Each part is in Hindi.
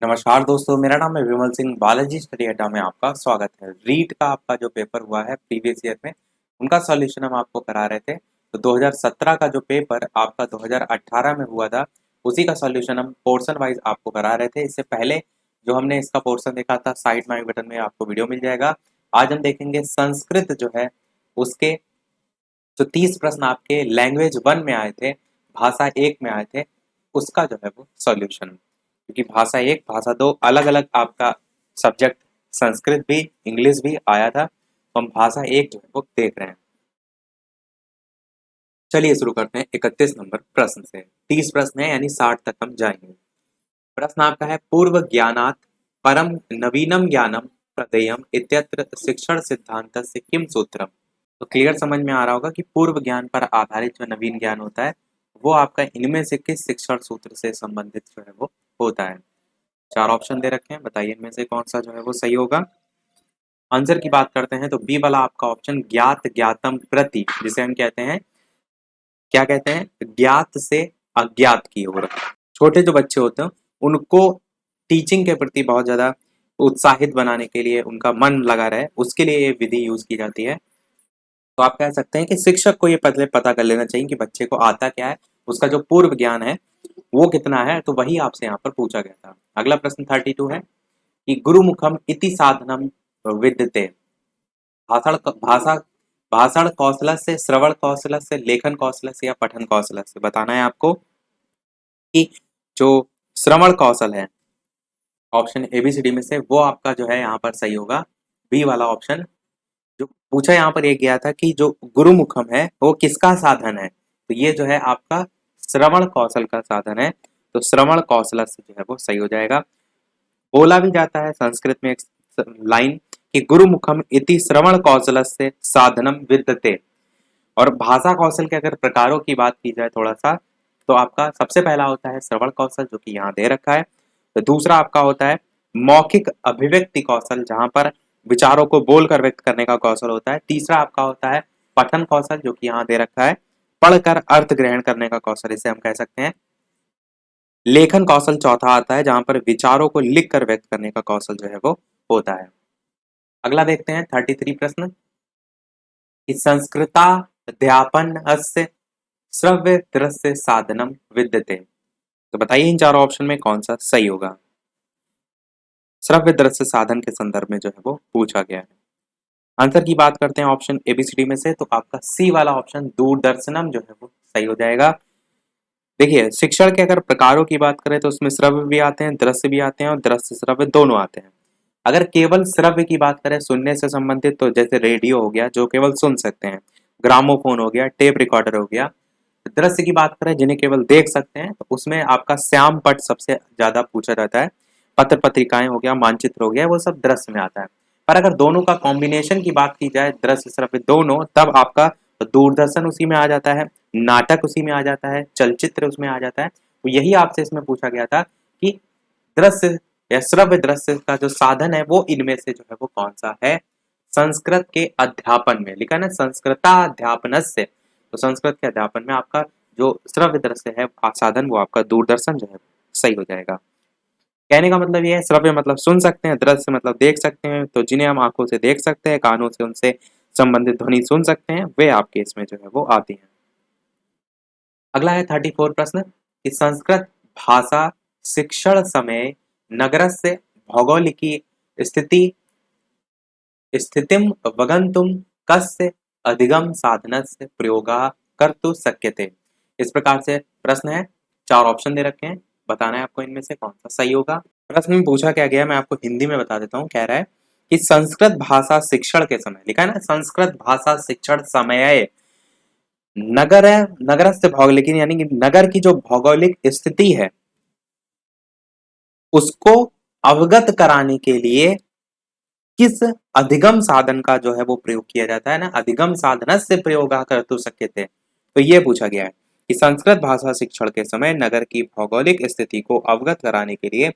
नमस्कार दोस्तों, मेरा नाम है विमल सिंह। बालाजी स्टडी अड्डा में आपका स्वागत है। रीट का आपका जो पेपर हुआ है प्रीवियस ईयर में, उनका सॉल्यूशन हम आपको करा रहे थे। तो 2017 का जो पेपर आपका 2018 में हुआ था, उसी का सॉल्यूशन हम पोर्शन वाइज आपको करा रहे थे। इससे पहले जो हमने इसका पोर्शन देखा था, साइड में आई बटन में आपको वीडियो मिल जाएगा। आज हम देखेंगे संस्कृत जो है उसके जो 30 प्रश्न आपके लैंग्वेज 1 में आए थे, भाषा 1 में आए थे, उसका जो है वो सॉल्यूशन। क्योंकि भाषा 1 भाषा 2 अलग अलग आपका सब्जेक्ट, संस्कृत भी इंग्लिश भी आया था, तो हम भाषा 1 जो है वो देख रहे हैं। चलिए शुरू करते हैं 31 नंबर प्रश्न से। 30 प्रश्न है यानी 60 तक हम जाएंगे। प्रश्न आपका है, पूर्व ज्ञानात् परम नवीनम ज्ञानम प्रदेयम इत्यत्र शिक्षण सिद्धांतस्य किम सूत्रम। तो क्लियर समझ में आ रहा होगा कि पूर्व ज्ञान पर आधारित जो नवीन ज्ञान होता है, वो आपका इनमें से किस शिक्षण सूत्र से संबंधित जो है वो होता है। 4 ऑप्शन दे रखे हैं, बताइए इनमें से कौन सा जो है वो सही होगा। आंसर की बात करते हैं तो बी वाला आपका ऑप्शन ज्ञात ज्ञातम प्रति, जिसे हम कहते हैं, क्या कहते हैं, ज्ञात से अज्ञात की ओर। छोटे जो बच्चे होते हैं उनको टीचिंग के प्रति बहुत ज्यादा उत्साहित बनाने के लिए, उनका मन लगा रहे, उसके लिए ये विधि यूज की जाती है। तो आप कह सकते हैं कि शिक्षक को ये पहले पता कर लेना चाहिए कि बच्चे को आता क्या है, उसका जो पूर्व ज्ञान है वो कितना है। तो वही आपसे यहाँ पर पूछा गया था। अगला प्रश्न 32 है कि गुरुमुखम इति साधनम विद्यते। भाषण भाषा भाषण कौशल से, श्रवण कौशल से, लेखन कौशल से या पठन कौशल से। बताना है आपको कि जो श्रवण कौशल है, ऑप्शन एबीसीडी में से वो आपका जो है यहाँ पर सही होगा, बी वाला ऑप्शन। जो पूछा यहाँ पर ये गया था कि जो गुरुमुखम है वो किसका साधन है, तो ये जो है आपका श्रवण कौशल का साधन है। तो श्रवण कौशल से जो है वो सही हो जाएगा। बोला भी जाता है संस्कृत में एक लाइन कि गुरुमुखम इति श्रवण कौशल से साधनम विद्यते। और भाषा कौशल के अगर प्रकारों की बात की जाए थोड़ा सा, तो आपका सबसे पहला होता है श्रवण कौशल, जो कि यहाँ दे रखा है। तो दूसरा आपका होता है मौखिक अभिव्यक्ति कौशल, जहां पर विचारों को बोलकर व्यक्त करने का कौशल होता है। तीसरा आपका होता है पठन कौशल, जो कि यहाँ दे रखा है, पढ़कर अर्थ ग्रहण करने का कौशल, इसे हम कह सकते हैं। लेखन कौशल चौथा आता है, जहां पर विचारों को लिख कर व्यक्त करने का कौशल जो है वो होता है। अगला देखते हैं 33 प्रश्न कि संस्कृताध्यापन अस्य श्रव्य दृश्य साधनम विद्यते। तो बताइए इन चारों ऑप्शन में कौन सा सही होगा। श्रव्य दृश्य साधन के संदर्भ में जो है वो पूछा गया है। आंसर की बात करते हैं ऑप्शन एबीसीडी में से, तो आपका सी वाला ऑप्शन दूरदर्शनम जो है वो सही हो जाएगा। देखिए, शिक्षण के अगर प्रकारों की बात करें तो उसमें श्रव्य भी आते हैं, दृश्य भी आते हैं, और दृश्य श्रव्य दोनों आते हैं। अगर केवल श्रव्य की बात करें, सुनने से संबंधित, तो जैसे रेडियो हो गया जो केवल सुन सकते हैं, ग्रामोफोन हो गया, टेप रिकॉर्डर हो गया। दृश्य की बात करें जिन्हें केवल देख सकते हैं, तो उसमें आपका श्याम पट सबसे ज्यादा पूछा जाता है। पत्र पत्रिकाएं हो गया, मानचित्र हो गया, वो सब दृश्य में आता है। पर अगर दोनों का कॉम्बिनेशन की बात की जाए, दृश्य श्रव्य दोनों, तब आपका दूरदर्शन उसी में आ जाता है, नाटक उसी में आ जाता है, चलचित्र उसमें आ जाता है। तो यही आपसे इसमें पूछा गया था कि दृश्य या श्रव्य दृश्य का जो साधन है वो इनमें से जो है वो कौन सा है। संस्कृत के अध्यापन में लिखा है ना, संस्कृताध्यापन से, तो संस्कृत के अध्यापन में आपका जो श्रव्य दृश्य है साधन, वो आपका दूरदर्शन जो है सही हो जाएगा। कहने का मतलब ये है, श्रव्य मतलब सुन सकते हैं, दृश्य मतलब देख सकते हैं, तो जिन्हें हम आंखों से देख सकते हैं, कानों से उनसे संबंधित ध्वनि सुन सकते हैं, वे आपके इसमें जो है वो आती हैं। अगला है 34 प्रश्न कि संस्कृत भाषा शिक्षण समय नगरस्य भौगोलिकी स्थिति स्थितिम वगंतुम कस्य अधिगम साधनस्य प्रयोगा कर्तु शक्यते। इस प्रकार से प्रश्न है, 4 ऑप्शन दे रखे हैं, बताना है आपको इनमें से कौन सा सही होगा। प्रश्न में पूछा क्या गया, मैं आपको हिंदी में बता देता हूँ। कह रहा है कि संस्कृत भाषा शिक्षण के समय, लिखा है ना, संस्कृत भाषा शिक्षण समय नगर है, नगर से भौगोलिक यानी कि नगर की जो भौगोलिक स्थिति है उसको अवगत कराने के लिए किस अधिगम साधन का जो है वो प्रयोग किया जाता है ना, अधिगम साधन से प्रयोग कर तो सकते थे। तो ये पूछा गया है कि संस्कृत भाषा शिक्षण के समय नगर की भौगोलिक स्थिति को अवगत कराने के लिए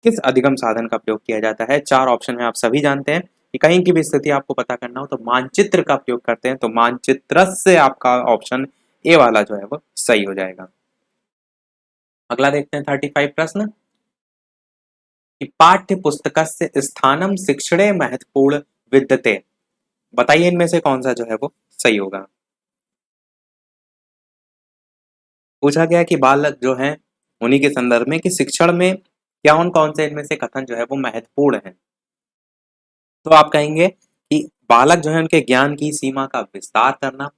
किस अधिगम साधन का प्रयोग किया जाता है। 4 ऑप्शन में आप सभी जानते हैं कि कहीं की भी स्थिति आपको पता करना हो तो मानचित्र का प्रयोग करते हैं, तो मानचित्र से आपका ऑप्शन ए वाला जो है वो सही हो जाएगा। अगला देखते हैं 35 प्रश्न कि पाठ्य पुस्तकस्य स्थानम शिक्षणे महत्वपूर्ण विद्यते। बताइए इनमें से कौन सा जो है वो सही होगा। पूछा गया कि बालक जो है उन्हीं के संदर्भ में कि शिक्षण में क्या उन कौन से इनमें से कथन जो है वो महत्वपूर्ण है। तो आप कहेंगे कि बालक जो है उनके ज्ञान की सीमा का विस्तार करना,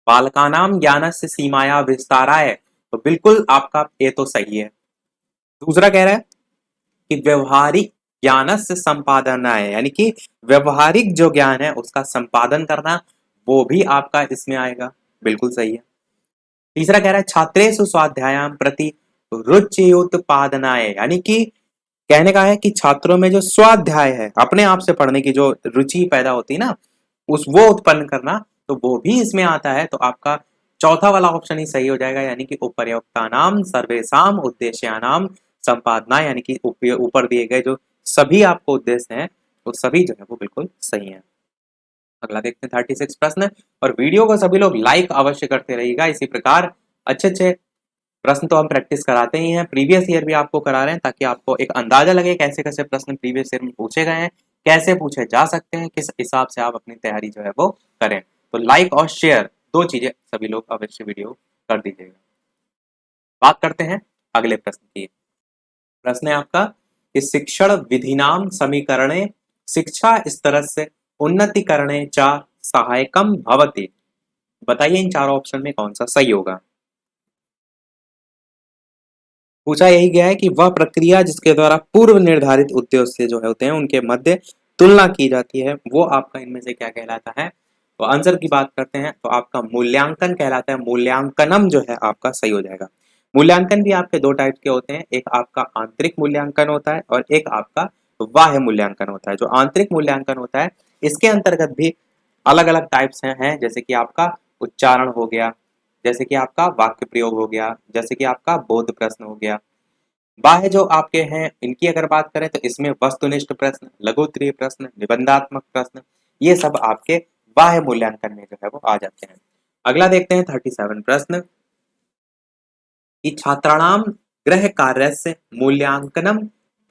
बालकानाम ज्ञानस्य सीमाया विस्ताराय, तो बिल्कुल आपका ये तो सही है। दूसरा कह रहा है कि व्यवहारिक ज्ञानस्य संपादनाय, यानी कि व्यवहारिक जो ज्ञान है उसका संपादन करना, वो भी आपका इसमें आएगा, बिल्कुल सही है। तीसरा कह रहा है छात्रेषु स्वाध्यायाम प्रति रुचियोत्पादनाय, यानी कि कहने का है कि छात्रों में जो स्वाध्याय है, अपने आप से पढ़ने की जो रुचि पैदा होती है ना, उस वो उत्पन्न करना, तो वो भी इसमें आता है। तो आपका चौथा वाला ऑप्शन ही सही हो जाएगा, यानी कि उपर्युक्तानाम सर्वेषाम उद्देश्यानाम संपादना, यानी कि ऊपर दिए गए जो सभी आपको उद्देश्य हैं वो सभी जो है वो बिल्कुल सही है। अगला देखते हैं 36 प्रश्न। और वीडियो को सभी लोग लाइक अवश्य करते रहिएगा। इसी प्रकार अच्छे अच्छे प्रश्न तो हम प्रैक्टिस कराते ही हैं, प्रीवियस ईयर भी आपको करा रहे हैं, ताकि आपको एक अंदाजा लगे कैसे कैसे प्रश्न प्रीवियस ईयर में पूछे गए हैं, कैसे पूछे जा सकते हैं, किस हिसाब से आप अपनी तैयारी जो है वो करें। तो लाइक और शेयर दो चीजें सभी लोग अवश्य वीडियो कर दीजिएगा। बात करते हैं अगले प्रश्न की। प्रश्न है आपका कि शिक्षण विधिनाम समीकरणे शिक्षा स्तरस्य उन्नतिकरणे च सहायकम भवति। बताइए इन चारों ऑप्शन में कौन सा सही होगा। पूछा यही गया है कि वह प्रक्रिया जिसके द्वारा पूर्व निर्धारित उद्देश्य जो है होते हैं उनके मध्य तुलना की जाती है, वो आपका इनमें से क्या कहलाता है। तो आंसर की बात करते हैं तो आपका मूल्यांकन कहलाता है। मूल्यांकनम जो है आपका सही हो जाएगा। मूल्यांकन भी आपके दो टाइप के होते हैं, एक आपका आंतरिक मूल्यांकन होता है और एक आपका बाह्य मूल्यांकन होता है। जो आंतरिक मूल्यांकन होता है इसके अंतर्गत भी अलग अलग टाइप्स हैं, जैसे कि आपका उच्चारण हो गया, जैसे कि आपका वाक्य प्रयोग हो गया, जैसे कि आपका बोध प्रश्न हो गया। बाह्य जो आपके हैं इनकी अगर बात करें तो इसमें वस्तुनिष्ठ प्रश्न, लघु उत्तरीय प्रश्न, निबंधात्मक प्रश्न, ये सब आपके बाह्य मूल्यांकन में जो है वो आ जाते हैं। अगला देखते हैं 37 प्रश्न कि छात्राणाम गृह कार्यस्य मूल्यांकनम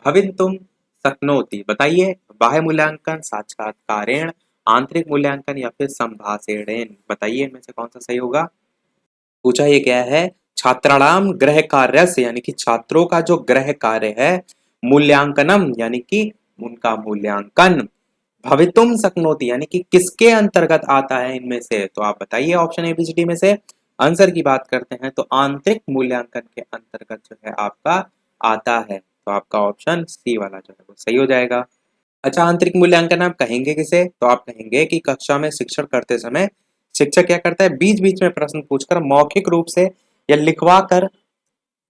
भवितुम शक्नोति। बताइए बाह्य मूल्यांकन, साक्षात्कारेण, आंतरिक मूल्यांकन या फिर संभाषणेन। बताइए इनमें से कौन सा सही होगा। पूछा ये क्या है, छात्राणाम गृह कार्य से, यानी कि छात्रों का जो गृह कार्य है, मूल्यांकनम यानी कि उनका मूल्यांकन, भवितुम शक्नोति यानी कि किसके अंतर्गत आता है इनमें से। तो आप बताइए ऑप्शन एबीसीडी में से। आंसर की बात करते हैं तो आंतरिक मूल्यांकन के अंतर्गत जो है आपका आता है। तो आपका ऑप्शन सी वाला जो है वो सही हो जाएगा। अच्छा, आंतरिक मूल्यांकन आप कहेंगे किसे, तो आप कहेंगे कि कक्षा में शिक्षण करते समय शिक्षक क्या करता है, बीच बीच में प्रश्न पूछकर मौखिक रूप से या लिखवा कर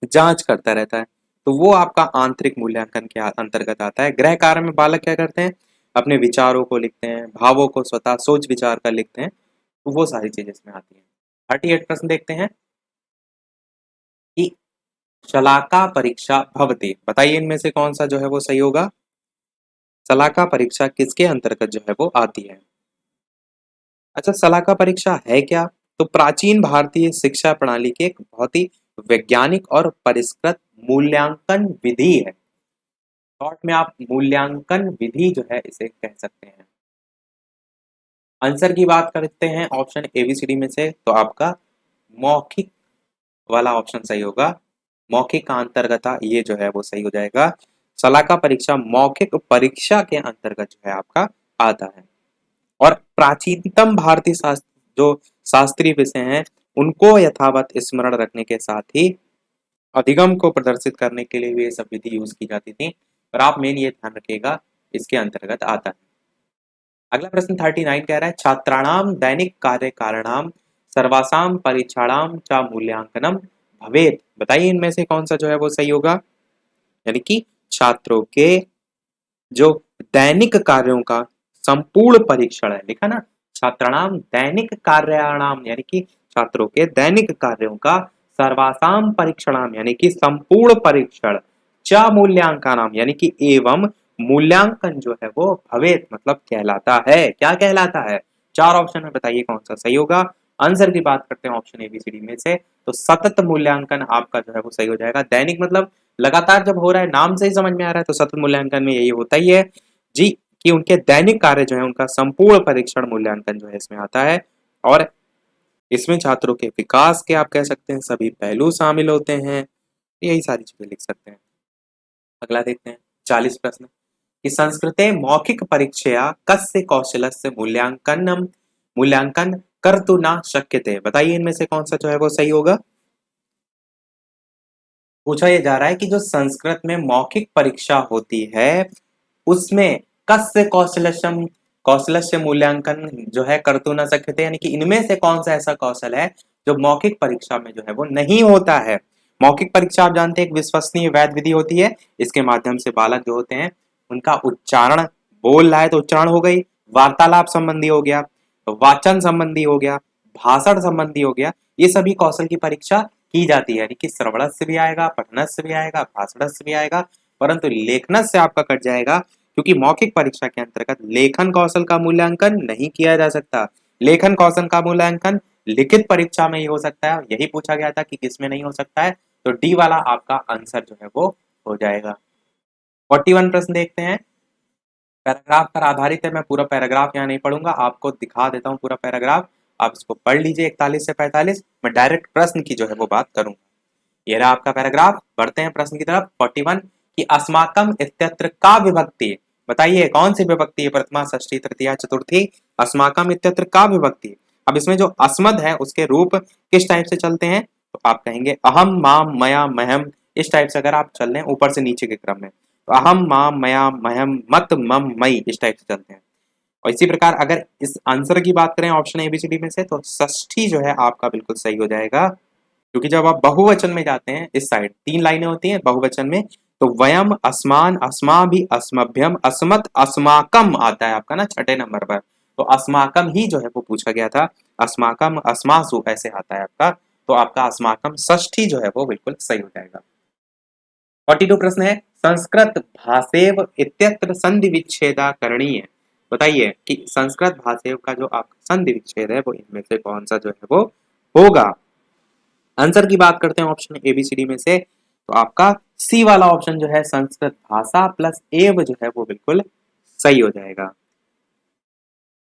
जांच करता रहता है। तो वो आपका आंतरिक मूल्यांकन के अंतर्गत आता है। गृह कार्य में बालक क्या करते हैं, अपने विचारों को लिखते हैं, भावों को स्वतः सोच विचार कर लिखते हैं, तो वो सारी चीजें इसमें आती हैं। 38 प्रश्न देखते हैं कि शलाका परीक्षा भवति। बताइए इनमें से कौन सा जो है वो सही होगा। शलाका परीक्षा किसके अंतर्गत जो है वो आती है। अच्छा, शलाका परीक्षा है क्या, तो प्राचीन भारतीय शिक्षा प्रणाली की एक बहुत ही वैज्ञानिक और परिष्कृत मूल्यांकन विधि है। शॉर्ट में आप मूल्यांकन विधि जो है इसे कह सकते हैं। आंसर की बात करते हैं ऑप्शन एबीसीडी में से, तो आपका मौखिक वाला ऑप्शन सही होगा। मौखिक का अंतर्गत ये जो है वो सही हो जाएगा। शलाका परीक्षा मौखिक परीक्षा के अंतर्गत जो है आपका आता है। और प्राचीनतम भारतीय शास्त्र जो शास्त्रीय विषय हैं उनको यथावत स्मरण रखने के साथ ही अधिगम को प्रदर्शित करने के लिए भी ये सब विधि यूज की जाती थी। पर आप मेन ये ध्यान रखिएगा इसके अंतर्गत आता है। अगला प्रश्न 39 कह रहा है छात्राणाम दैनिक कार्य कारणाम सर्वासाम परीक्षाणाम चा मूल्यांकनम भवेत। बताइए इनमें से कौन सा जो है वो सही होगा। यानी कि छात्रों के जो दैनिक कार्यों का संपूर्ण परीक्षण है, लिखा ना, छात्राणाम दैनिक कार्याणाम यानी कि छात्रों के दैनिक कार्यों का, सर्वासाम परीक्षणाम यानी कि संपूर्ण परीक्षण, च मूल्यांकनाम यानी कि एवं मूल्यांकन जो है वो भवेत मतलब कहलाता है। क्या कहलाता है, चार ऑप्शन में बताइए कौन सा सही होगा। आंसर की बात करते हैं ऑप्शन एबीसीडी में से, तो सतत मूल्यांकन आपका जो है वो सही हो जाएगा। दैनिक मतलब लगातार जब हो रहा है, नाम से ही समझ में आ रहा है, तो सतत मूल्यांकन में यही होता ही है जी, कि उनके दैनिक कार्य जो है उनका संपूर्ण परीक्षण मूल्यांकन जो है इसमें आता है। और इसमें छात्रों के विकास के आप कह सकते हैं सभी पहलू शामिल होते हैं। यही सारी चीजें लिख सकते हैं। अगला देखते हैं 40 प्रश्न कि संस्कृते मौखिक परीक्षया कस्य कौशलस्य मूल्यांकन कर्तु न शक्यते। बताइए इनमें से कौन सा जो है वो सही होगा। पूछा यह जा रहा है कि जो संस्कृत में मौखिक परीक्षा होती है उसमें कस्य कौशलस्य मूल्यांकन जो है कर्तु न शक्यते, यानी कि इनमें से कौन सा ऐसा कौशल है जो मौखिक परीक्षा में जो है वो नहीं होता है। मौखिक परीक्षा आप जानते हैं एक विश्वसनीय वैध विधि होती है। इसके माध्यम से बालक जो होते हैं उनका उच्चारण, बोल रहा है तो उच्चारण हो गई, वार्तालाप संबंधी हो गया, वाचन संबंधी हो गया, भाषण संबंधी हो गया, ये सभी कौशल की परीक्षा की जाती है। यानी कि श्रवण से भी आएगा, पठन से भी आएगा, भाषण से भी आएगा, परंतु लेखन से आपका कट जाएगा, क्योंकि मौखिक परीक्षा के अंतर्गत लेखन कौशल का मूल्यांकन नहीं किया जा सकता। लेखन कौशल का मूल्यांकन लिखित परीक्षा में ही हो सकता है। यही पूछा गया था कि किसमें नहीं हो सकता है, तो डी वाला आपका आंसर जो है वो हो जाएगा। 41 प्रश्न देखते हैं। पैराग्राफ पर आधारित है। मैं पूरा पैराग्राफ यहाँ नहीं पढ़ूंगा, आपको दिखा देता हूँ पूरा पैराग्राफ, आप इसको पढ़ लीजिए 41 से 45। मैं डायरेक्ट प्रश्न की जो है वो बात करूंगा। ये रहा आपका पैराग्राफ। बढ़ते हैं प्रश्न की तरफ। 41 कि अस्माकम इत्यत्र का विभक्ति। बताइए कौन सी विभक्ति है, प्रथमा षष्ठी तृतीया चतुर्थी। अस्माकम इत्यत्र का विभक्ति। अब इसमें जो अस्मद है उसके रूप किस टाइप से चलते हैं, तो आप कहेंगे अहम माम मया महम। इस टाइप से अगर आप चल रहे हैं ऊपर से नीचे के क्रम में, तो अहम माम मया महम मत मम मई, इस टाइप से चलते हैं। और इसी प्रकार अगर इस आंसर की बात करें ऑप्शन एबीसीडी में से, तो षष्ठी जो है आपका बिल्कुल सही हो जाएगा। क्योंकि जब आप बहुवचन में जाते हैं, इस साइड 3 लाइनें होती हैं बहुवचन में, तो वयम अस्मान अस्मा भी अस्मभ्यम अस्मत् अस्माकम आता है आपका ना छठे नंबर पर। तो अस्माकम ही जो है वो पूछा गया था, अस्माकम अस्मासु ऐसे आता है आपका। तो आपका अस्माकम षष्ठी जो है वो बिल्कुल सही हो जाएगा। 42 प्रश्न है संस्कृत भाषेव इत्यत्र संधि विच्छेदा करणीय। बताइए कि संस्कृत भाषेव का जो आपका संधि विच्छेद है वो इनमें से कौन सा जो है वो होगा। आंसर की बात करते हैं ऑप्शन एबीसीडी में से, तो आपका सी वाला ऑप्शन जो है संस्कृत भाषा प्लस एव जो है वो बिल्कुल सही हो जाएगा।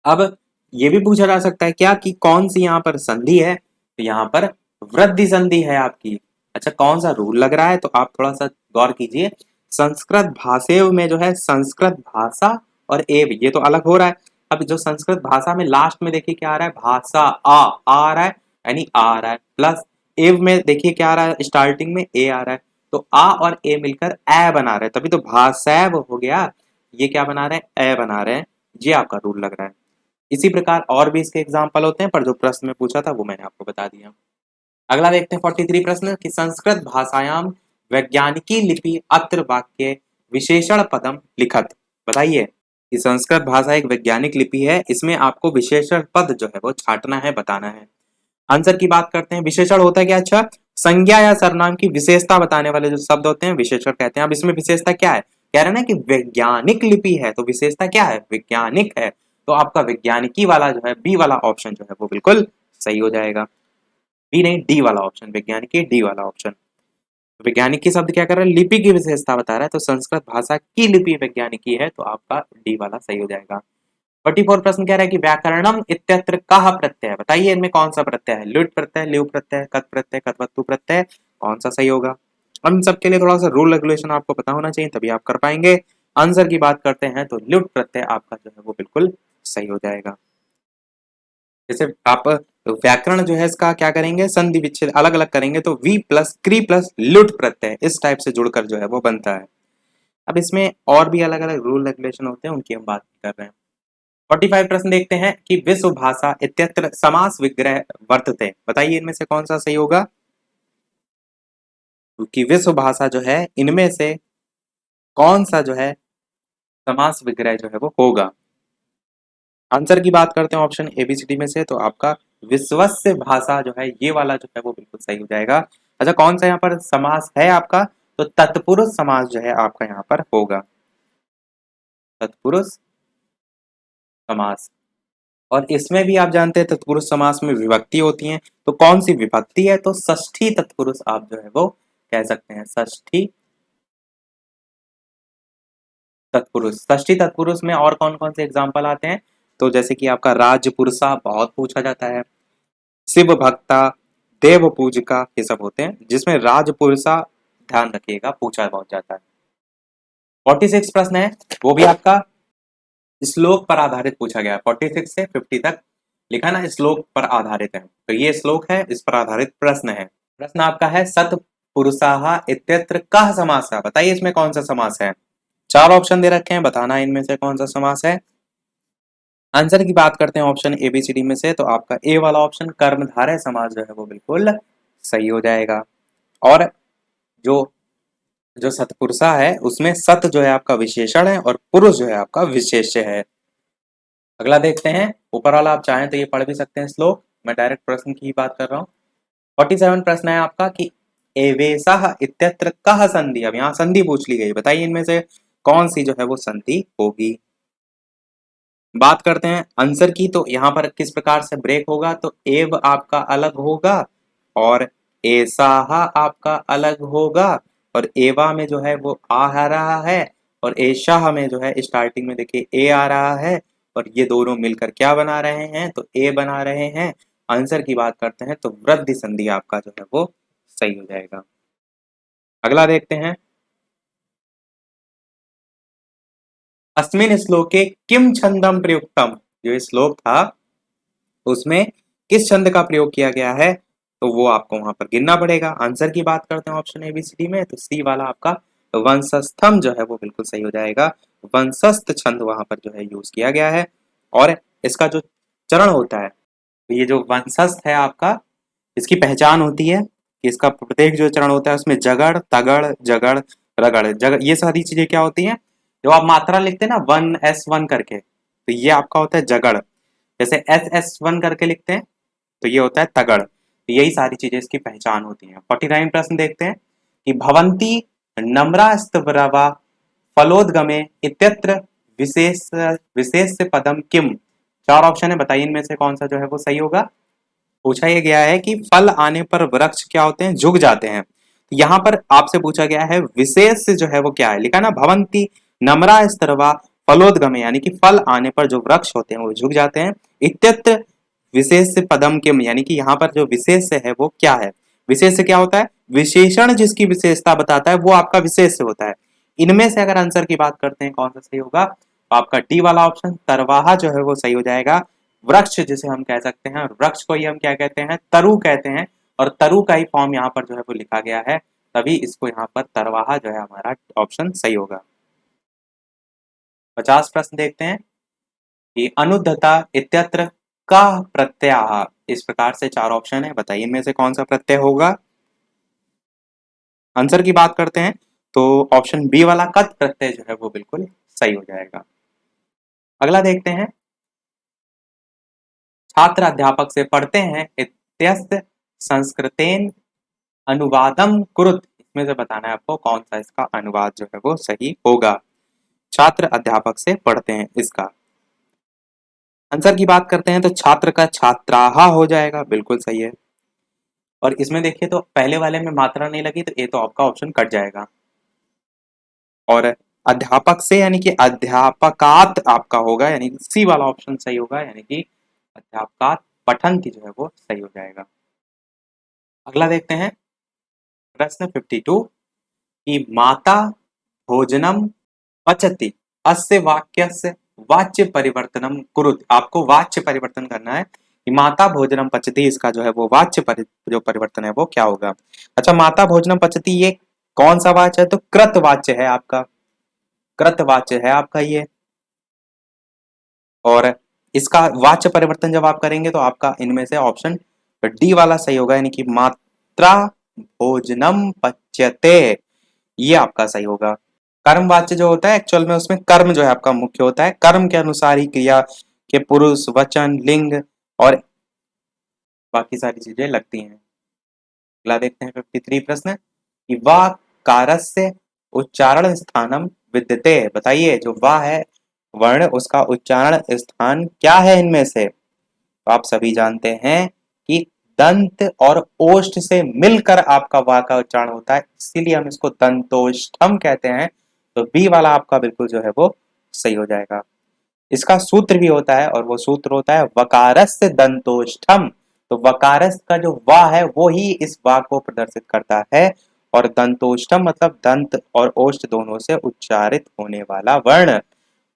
अब ये भी पूछा जा सकता है क्या कि कौन सी यहाँ पर संधि है, तो यहाँ पर वृद्धि संधि है आपकी। अच्छा कौन सा रूल लग रहा है, तो आप थोड़ा सा गौर कीजिए। संस्कृत भाषेव में जो है संस्कृत भाषा और एव ये तो अलग हो रहा है। अब जो संस्कृत भाषा में लास्ट में देखिए क्या आ रहा है, भाषा आ रहा है, यानी आ रहा है, प्लस एव में देखिए क्या आ रहा है, स्टार्टिंग में ए आ रहा है, तो आ और ए मिलकर ए बना रहे हैं, तभी तो भाषैव हो गया। ये क्या बना रहे हैं, ए बना रहे हैं। ये आपका रूल लग रहा है। इसी प्रकार और भी इसके एग्जाम्पल होते हैं, पर जो प्रश्न में पूछा था वो मैंने आपको बता दिया। अगला देखते हैं 43 प्रश्न कि संस्कृत भाषायाम वैज्ञानिकी लिपि अत्र वाक्य विशेषण पदम लिखत। बताइए कि संस्कृत भाषा एक वैज्ञानिक लिपि है, इसमें आपको विशेषण पद जो है वो छाटना है, बताना है। आंसर की बात करते हैं। विशेषण होता है क्या, अच्छा संज्ञा या सर्वनाम की विशेषता बताने वाले जो शब्द होते हैं विशेषण कहते हैं। अब इसमें विशेषता क्या है, कह रहे हैं ना कि वैज्ञानिक लिपि है, तो विशेषता क्या है, वैज्ञानिक है। तो आपका वैज्ञानिकी वाला जो है बी वाला ऑप्शन जो है वो बिल्कुल सही हो जाएगा। बी नहीं, डी वाला ऑप्शन, वैज्ञानिकी डी वाला ऑप्शन। वैज्ञानिकी शब्द क्या कर रहा है, लिपि की विशेषता बता रहा है, तो संस्कृत भाषा की लिपि वैज्ञानिकी है, तो आपका डी वाला सही हो जाएगा। 44 प्रश्न कह रहा है कि व्याकरणम इत्यत्र कह प्रत्यय। बताइए इनमें कौन सा प्रत्यय है, लुट प्रत्यय, ल्यू प्रत्यय, कत प्रत्यय, कतवत्तु प्रत्यय, कौन सा सही होगा। हम सबके लिए थोड़ा सा रूल रेगुलेशन आपको पता होना चाहिए, तभी आप कर पाएंगे। आंसर की बात करते हैं तो लुट प्रत्यय आपका जो है वो बिल्कुल सही हो जाएगा। जैसे आप व्याकरण जो है इसका क्या करेंगे, संधि विच्छेद अलग अलग करेंगे, तो वी प्लस क्री प्लस लुट प्रत्यय इस टाइप से जुड़कर जो है वो बनता है। अब इसमें और भी अलग अलग रूल रेगुलेशन होते हैं, उनकी हम बात कर रहे हैं। 45 प्रश्न देखते हैं कि विश्व भाषा इत्यत्र समास विग्रह वर्तते। बताइए इनमें से कौन सा सही होगा, क्योंकि विश्व भाषा जो है इनमें से कौन सा जो है समास विग्रह जो है वो होगा। आंसर की बात करते हैं ऑप्शन एबीसीडी में से, तो आपका विश्वस्य भाषा जो है ये वाला जो है वो बिल्कुल सही हो जाएगा। अच्छा कौन सा यहाँ पर समास है आपका, तो तत्पुरुष समास जो है आपका यहाँ पर होगा, तत्पुरुष समास। और इसमें भी आप जानते हैं तत्पुरुष समास में विभक्ति होती है, तो कौन सी विभक्ति है, तो षष्ठी तत्पुरुष आप जो है वो कह सकते हैं, षष्ठी तत्पुरुष, षष्ठी तत्पुरुष में और कौन कौन से एग्जाम्पल आते हैं? तो जैसे कि आपका राजपुरुषा बहुत पूछा जाता है, शिव भक्ता, देव पूजका, ये सब होते हैं, जिसमें राजपुरुषा ध्यान रखिएगा पूछा बहुत जाता है। 46 प्रश्न है, वो भी आपका श्लोक पर आधारित पूछा गया है। 46 से 50 तक लिखा ना, श्लोक पर आधारित है, तो ये श्लोक है, इस पर आधारित प्रश्न है। प्रश्न आपका है सत पुरुषाः इत्यत्र कः समासः, बताइए इसमें कौन सा समास है? 4 ऑप्शन दे रखे हैं, बताना इनमें से कौन सा समास है। आंसर की बात करते हैं option A B C D में से, तो आपका ए वाला ऑप्शन कर्मधारय समास जो है वो बिल्कुल सही हो जाएगा। और जो जो सतपुरुषा है उसमें सत जो है आपका विशेषण है और पुरुष जो है आपका विशेष्य है। अगला देखते हैं, ऊपर वाला आप चाहें तो ये पढ़ भी सकते हैं श्लोक, मैं डायरेक्ट प्रश्न की ही बात कर रहा हूँ। 47 प्रश्न है आपका कि एवेशः इत्यत्र कः संधि, अब यहाँ संधि पूछ ली गई, बताइए इनमें से कौन सी जो है वो संधि होगी। बात करते हैं आंसर की, तो यहाँ पर किस प्रकार से ब्रेक होगा, तो एव आपका अलग होगा और एसाह आपका अलग होगा, और एवा में जो है वो आ रहा है, और एशाह में जो है स्टार्टिंग में देखिए ए आ रहा है, और ये दोनों मिलकर क्या बना रहे हैं, तो ए बना रहे हैं। आंसर की बात करते हैं तो वृद्धि संधि आपका जो है वो सही हो जाएगा। अगला देखते हैं, अस्मिन श्लोके किम छंदम प्रयुक्तम, जो श्लोक था उसमें किस छंद का प्रयोग किया गया है, तो वो आपको वहां पर गिनना पड़ेगा। आंसर की बात करते हैं option A B C D में, तो सी वाला आपका वंशस्थम जो है वो बिल्कुल सही हो जाएगा। वंशस्थ छंद वहां पर जो है यूज किया गया है, और इसका जो चरण होता है, तो ये जो वंशस्थ है आपका, इसकी पहचान होती है कि इसका प्रत्येक जो चरण होता है उसमें जगड़ तगड़ जगड़ रगड़ जगड़, ये सारी चीजें क्या होती हैं, जो आप मात्रा लिखते हैं ना 1S1 करके, तो ये आपका होता है जगड़। जैसे SS1 करके लिखते हैं तो ये होता है तगड़। तो यही सारी चीजें इसकी पहचान होती हैं। 49 प्रश्न देखते हैं कि भवंती नम्रास्तवरवा फलोदगमे इत्यत्र विशेष विशेष पदम किम, 4 ऑप्शन है, बताइए इनमें से कौन सा जो है वो सही होगा। पूछा यह गया है कि फल आने पर वृक्ष क्या होते हैं, झुक जाते हैं। यहाँ पर आपसे पूछा गया है विशेष जो है वो क्या है, लिखा ना भवंती नम्रा स्तरवा फलोदगमे, यानी कि फल आने पर जो वृक्ष होते हैं वो झुक जाते हैं। इत्यत्र विशेष पदम किम, यानी कि यहाँ पर जो विशेष है वो क्या है। विशेष क्या होता है, विशेषण जिसकी विशेषता बताता है वो आपका विशेष होता है। इनमें से अगर आंसर की बात करते हैं कौन सा सही होगा, तो आपका डी वाला ऑप्शन तरवाहा जो है वो सही हो जाएगा। वृक्ष जिसे हम कह सकते हैं, वृक्ष को ही हम क्या कहते हैं, तरु कहते हैं, और तरु का ही फॉर्म यहाँ पर जो है वो लिखा गया है, तभी इसको यहाँ पर तरवाहा जो है हमारा ऑप्शन सही होगा। 50 प्रश्न देखते हैं कि अनुद्धता इत्यत्र का प्रत्यय, इस प्रकार से 4 ऑप्शन है, बताइए इनमें से कौन सा प्रत्यय होगा। आंसर की बात करते हैं तो ऑप्शन बी वाला कत प्रत्यय जो है वो बिल्कुल सही हो जाएगा। अगला देखते हैं, छात्र अध्यापक से पढ़ते हैं इत्यस्य संस्कृतेन अनुवादम कुरुत, इसमें से बताना है आपको कौन सा इसका अनुवाद जो है वो सही होगा। छात्र अध्यापक से पढ़ते हैं, इसका आंसर की बात करते हैं तो छात्र का छात्राहा हो जाएगा, बिल्कुल सही है। और इसमें देखिए तो पहले वाले में मात्रा नहीं लगी, तो ये तो आपका ऑप्शन कट जाएगा। और अध्यापक से यानी कि अध्यापकात आपका होगा, यानी कि सी वाला ऑप्शन सही होगा, यानी कि अध्यापकात पठंती जो है वो सही हो जाएगा। अगला देखते हैं प्रश्न 52 कि माता भोजनम पचति अस्य वाक्यस्य वाच्य परिवर्तनम कुरुत, आपको वाच्य परिवर्तन करना है कि माता भोजनम पचति, इसका जो है वो वाच्य जो परिवर्तन है वो क्या होगा। अच्छा, माता भोजनम पचति ये कौन सा वाच्य है, तो कृत वाच्य है आपका, कृत वाच्य है आपका ये। और इसका वाच्य परिवर्तन जब आप करेंगे तो आपका इनमें से ऑप्शन डी वाला सही होगा, यानी कि मात्रा भोजनम पच्यते, ये आपका सही होगा। कर्म वाच्य जो होता है एक्चुअल में उसमें कर्म जो है आपका मुख्य होता है, कर्म के अनुसार ही क्रिया के पुरुष वचन लिंग और बाकी सारी चीजें लगती हैं। अगला देखते हैं 53 प्रश्न कि वा कारस्य उच्चारण स्थानम विद्यते, बताइए जो वा है वर्ण उसका उच्चारण स्थान क्या है इनमें से। तो आप सभी जानते हैं कि दंत और ओष्ठ से मिलकर आपका वा का उच्चारण होता है, इसीलिए हम इसको दंतोष्ठम कहते हैं। तो बी वाला आपका बिल्कुल जो है वो सही हो जाएगा। इसका सूत्र भी होता है और वो सूत्र होता है वकारस्य दंतोष्ठम। तो वकारस का जो वा है वो ही इस वा को प्रदर्शित करता है, और दंतोष्ठम मतलब दंत और ओष्ठ दोनों से उच्चारित होने वाला वर्ण।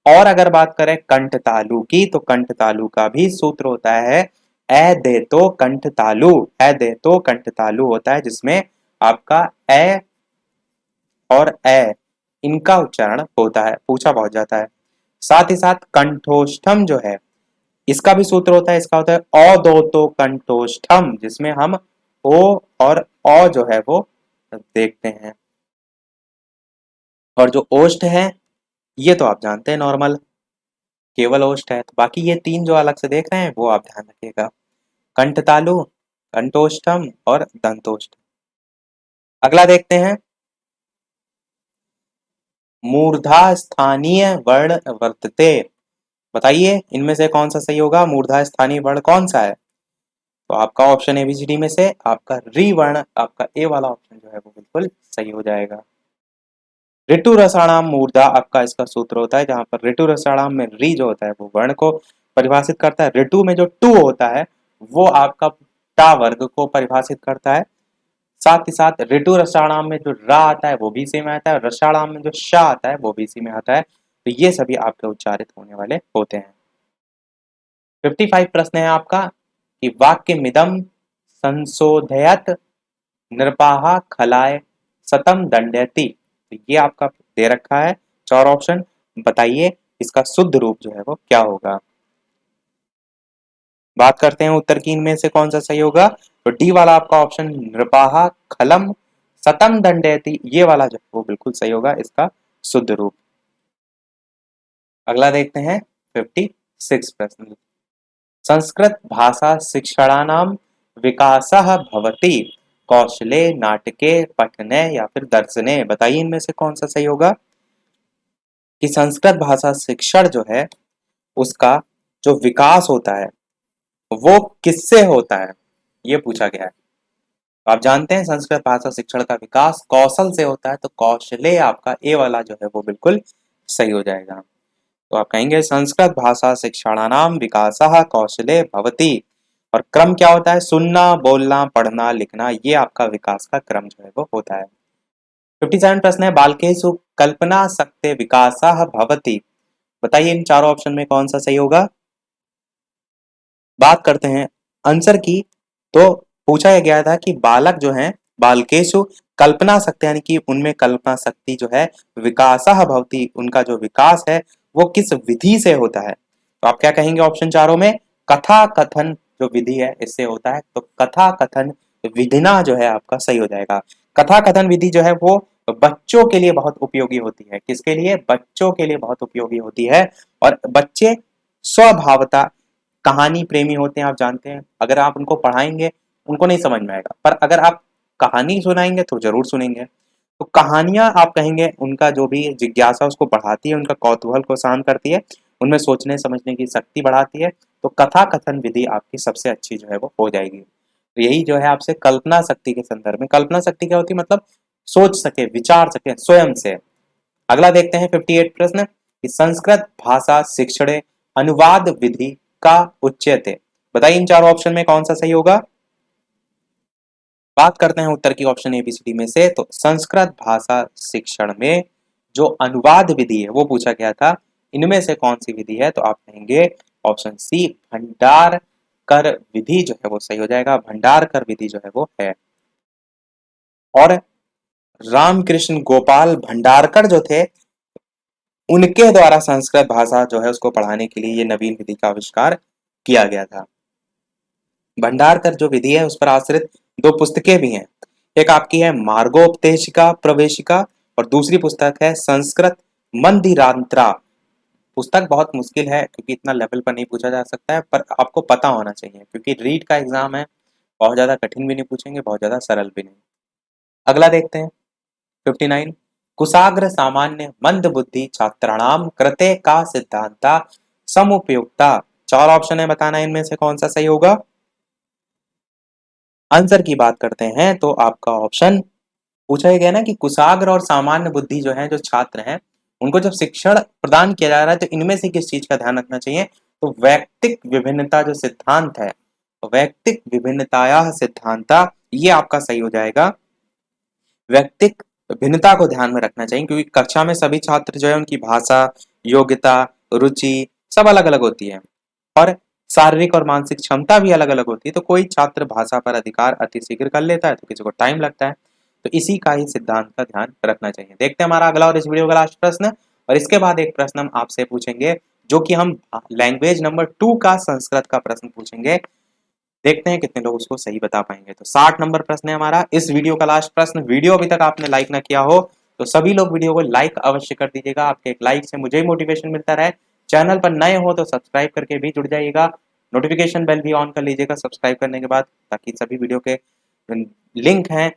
और अगर बात करें कंठ तालु की, तो कंठ तालु का भी सूत्र होता है ए दे तो कंठ तालु। ए दे तो कंठ तालु होता है, जिसमें आपका ए और ए इनका उच्चारण होता है, पूछा बहुत जाता है। साथ ही साथ कंठोष्ठम जो है इसका भी सूत्र होता है, इसका होता है ओ दो तो कंठोष्ठम, जिसमें हम ओ और औ जो है वो देखते हैं। और जो ओष्ठ है ये तो आप जानते हैं नॉर्मल केवल ओष्ठ है, तो बाकी ये तीन जो अलग से देख रहे हैं वो आप ध्यान रखिएगा, कंठ तालु, कंठोष्ठम और दंतोष्ठ। अगला देखते हैं, मूर्धा स्थानीय वर्ण वर्तते। बताइए इनमें से कौन सा सही होगा, मूर्धा स्थानीय वर्ण कौन सा है? तो आपका ऑप्शन एबीसीडी में से आपका री वर्ण, आपका ए वाला ऑप्शन जो है वो बिल्कुल सही हो जाएगा। ऋतु रसाणाम मूर्धा आपका इसका सूत्र होता है, जहां पर ऋतु रसाणाम में री जो होता है वो वर्ण को परिभाषित करता है, ऋतु में जो टू होता है वो आपका टा वर्ग को परिभाषित करता है। साथ ही साथ ऋतु रसाणाम में जो रा आता है वो भी इसी में आता है, रसाणाम में जो शा आता है वो भी इसी में आता है। तो ये सभी आपके उच्चारित होने वाले होते हैं। 55 प्रश्न है आपका कि वाक्य मिदम संशोधयत नृपाहा खलाय सतम दंडयति। तो ये आपका दे रखा है चार ऑप्शन, बताइए इसका शुद्ध रूप जो है वो क्या होगा। बात करते हैं उत्तर की इनमें से कौन सा सही होगा, तो डी वाला आपका ऑप्शन नृपाहा खलम सतम दंडयति, ये वाला जो है वो बिल्कुल सही होगा इसका शुद्ध रूप। अगला देखते हैं 56 प्रश्न, संस्कृत भाषा शिक्षणानाम विकासः भवति कौशले नाटके पठने या फिर दर्शने। बताइए इनमें से कौन सा सही होगा कि संस्कृत भाषा शिक्षण जो है उसका जो विकास होता है वो किससे होता है, ये पूछा गया है। तो आप जानते हैं संस्कृत भाषा शिक्षण का विकास कौशल से होता है, तो कौशले आपका ए वाला जो है वो बिल्कुल सही हो जाएगा। तो आप कहेंगे संस्कृत भाषा शिक्षणानाम विकासः कौशले भवति, और क्रम क्या होता है, सुनना बोलना पढ़ना लिखना, ये आपका विकास का क्रम जो है वो होता है। 57 प्रश्न है, बालकेषु कल्पना शक्ति विकासः भवति। बताइए इन चारों ऑप्शन में कौन सा सही होगा। बात करते हैं आंसर की, तो पूछा गया था कि बालक जो है बालकेषु कल्पना शक्ति, यानी कि उनमें कल्पना शक्ति जो है विकासः भवति, उनका जो विकास है वो किस विधि से होता है। तो आप क्या कहेंगे ऑप्शन चारों में, कथा कथन जो विधि है इससे होता है, तो कथा कथन विधिना जो है आपका सही हो जाएगा। कथा कथन विधि जो है वो बच्चों के लिए बहुत उपयोगी होती है, किसके लिए, बच्चों के लिए बहुत उपयोगी होती है। और बच्चे स्वभावता कहानी प्रेमी होते हैं, आप जानते हैं, अगर आप उनको पढ़ाएंगे उनको नहीं समझ में आएगा, पर अगर आप कहानी सुनाएंगे तो जरूर सुनेंगे। तो कहानियां आप कहेंगे उनका जो भी जिज्ञासा उसको बढ़ाती है, उनका कौतूहल को शांत करती है, उनमें सोचने समझने की शक्ति बढ़ाती है। तो कथा कथन विधि आपकी सबसे अच्छी जो है वो हो जाएगी। तो यही जो है आपसे कल्पना शक्ति के संदर्भ में, कल्पना शक्ति क्या होती है, मतलब सोच सके विचार सके स्वयं से। अगला देखते हैं 58 प्रश्न कि संस्कृत भाषा शिक्षण अनुवाद विधि का उच्यते। बताइए इन चारों ऑप्शन में कौन सा सही होगा। बात करते हैं उत्तर की ऑप्शन एबीसीडी में से, तो संस्कृत भाषा शिक्षण में जो अनुवाद विधि है वो पूछा गया था, इनमें से कौन सी विधि है, तो आप कहेंगे ऑप्शन सी भंडार कर विधि जो है वो सही हो जाएगा, भंडार कर विधि जो है वो है। और रामकृष्ण गोपाल भंडारकर जो थे उनके द्वारा संस्कृत भाषा जो है उसको पढ़ाने के लिए ये नवीन विधि का आविष्कार किया गया था। भंडारकर जो विधि है उस पर आश्रित दो पुस्तकें भी हैं, एक आपकी है मार्गोपदेशिका प्रवेशिका और दूसरी पुस्तक है संस्कृत मंदिरांतरा। पुस्तक बहुत मुश्किल है क्योंकि इतना लेवल पर नहीं पूछा जा सकता है, पर आपको पता होना चाहिए क्योंकि रीड का एग्जाम है, बहुत ज्यादा कठिन भी नहीं पूछेंगे, बहुत ज्यादा सरल भी नहीं। अगला देखते हैं 59, कुशाग्र सामान्य मंद बुद्धि छात्राणाम कृते का सिद्धांता समुपयुक्ता। चार ऑप्शन है, बताना इनमें से कौन सा सही होगा। आंसर की बात करते हैं तो आपका ऑप्शन पूछा गया ना कि कुशाग्र और सामान्य बुद्धि जो है जो छात्र हैं उनको जब शिक्षण प्रदान किया जा रहा है तो इनमें से किस चीज का ध्यान रखना चाहिए, तो वैयक्तिक विभिन्नता जो सिद्धांत है, वैयक्तिक विभिन्नताया सिद्धांता, ये आपका सही हो जाएगा। वैयक्तिक भिन्नता को ध्यान में रखना चाहिए, क्योंकि कक्षा में सभी छात्र जो है उनकी भाषा, योग्यता, रुचि सब अलग अलग होती है और शारीरिक और मानसिक क्षमता भी अलग अलग होती है। तो कोई छात्र भाषा पर अधिकार अति शीघ्र कर लेता है तो किसी को टाइम लगता है। तो इसी का ही सिद्धांत का ध्यान रखना चाहिए। देखते हैं हमारा अगला और इस वीडियो का लास्ट प्रश्न, और इसके बाद एक प्रश्न हम आपसे पूछेंगे जो कि हम लैंग्वेज नंबर 2 का संस्कृत का प्रश्न पूछेंगे। देखते हैं कितने लोग उसको सही बता पाएंगे। तो 60 नंबर प्रश्न है हमारा इस वीडियो का लास्ट प्रश्न। वीडियो अभी तक आपने लाइक ना किया हो तो सभी लोग वीडियो को लाइक अवश्य कर दीजिएगा। आपके एक लाइक से मुझे मोटिवेशन मिलता रहे। चैनल पर नए हो तो सब्सक्राइब करके भी जुड़ जाइएगा। नोटिफिकेशन बेल भी ऑन कर लीजिएगा सब्सक्राइब करने के बाद, ताकि सभी वीडियो के लिंक हैं,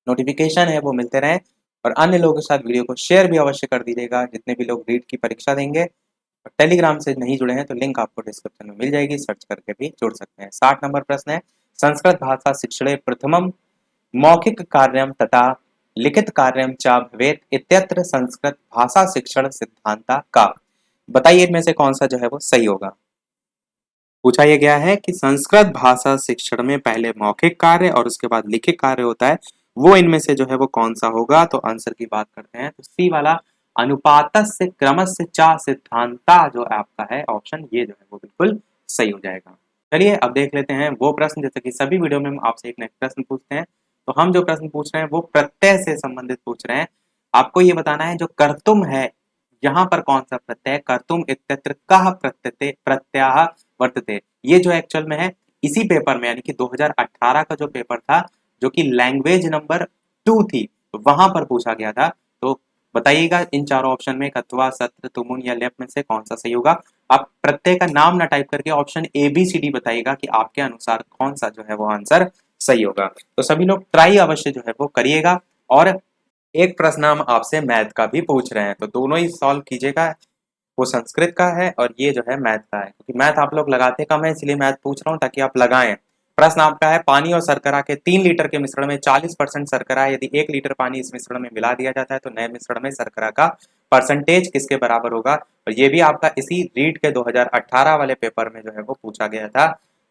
नोटिफिकेशन है, वो मिलते रहें। और अन्य लोगों के साथ वीडियो को शेयर भी अवश्य कर दीजिएगा, जितने भी लोग रीट की परीक्षा देंगे। और टेलीग्राम से नहीं जुड़े हैं तो लिंक आपको डिस्क्रिप्शन में मिल जाएगी, सर्च करके भी जुड़ सकते हैं। 60 नंबर प्रश्न है, संस्कृत भाषा शिक्षणे प्रथमम मौखिक कार्यम तथा लिखित कार्यम च भवेत् इत्यत्र संस्कृत भाषा शिक्षण सिद्धांता का। बताइए इनमें से कौन सा जो है वो सही होगा। पूछा यह गया है कि संस्कृत भाषा शिक्षण में पहले मौखिक कार्य और उसके बाद लिखित कार्य होता है, वो इनमें से जो है वो कौन सा होगा। तो आंसर की बात करते हैं तो सी वाला अनुपातस्य क्रमस्य च सिद्धांता जो आपका है ऑप्शन, ये जो है वो बिल्कुल सही हो जाएगा। चलिए अब देख लेते हैं वो प्रश्न, जैसे कि सभी वीडियो में हम आपसे एक नेक्स्ट प्रश्न पूछते हैं। तो हम जो प्रश्न पूछ रहे हैं वो प्रत्यय से संबंधित पूछ रहे हैं। आपको ये बताना है जो कर्तुम है, यहाँ पर कौन सा प्रत्यय, कर्तुम इत्यत्र कः प्रत्यय प्रत्यय वर्तते। ये जो एक्चुअल में है इसी पेपर में, यानी कि 2018 का जो पेपर था जो कि लैंग्वेज नंबर 2 थी, तो वहां पर पूछा गया था। तो बताइएगा इन चारों ऑप्शन में कत्वा, सत्र, तुमुन या लेप में से कौन सा सही होगा। आप प्रत्यय का नाम ना टाइप करके option A B C D बताइएगा कि आपके अनुसार कौन सा जो है वो आंसर सही होगा। तो सभी लोग ट्राई अवश्य जो है वो करिएगा। और एक प्रश्न हम आपसे मैथ का भी पूछ रहे हैं, तो दोनों ही सॉल्व कीजिएगा। वो संस्कृत का है और ये जो है मैथ का है, क्योंकि मैथ आप लोग लगाते कम है इसलिए मैथ पूछ रहा हूँ ताकि आप लगाएं। प्रश्न आपका है, पानी और शर्करा के 3 लीटर के मिश्रण में 40% शर्करा है, यदि 1 लीटर पानी इस मिश्रण में मिला दिया जाता है तो नए मिश्रण में शर्करा का परसेंटेज किसके बराबर होगा। और ये भी आपका इसी रीट के 2018 वाले पेपर में जो है वो पूछा गया था।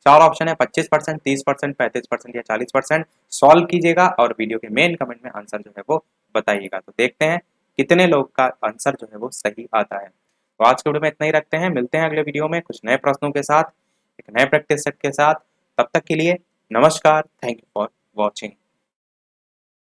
4 ऑप्शन है, 25%, 30%, 35% या 40%। सॉल्व कीजिएगा और वीडियो के मेन कमेंट में आंसर जो है वो बताइएगा। तो देखते हैं कितने लोग का आंसर जो है वो सही आता है। तो आज के वीडियो में इतना ही रखते हैं, मिलते हैं अगले वीडियो में कुछ नए प्रश्नों के साथ, एक नए प्रैक्टिस सेट के साथ। तब तक के लिए नमस्कार, थैंक यू फॉर वॉचिंग।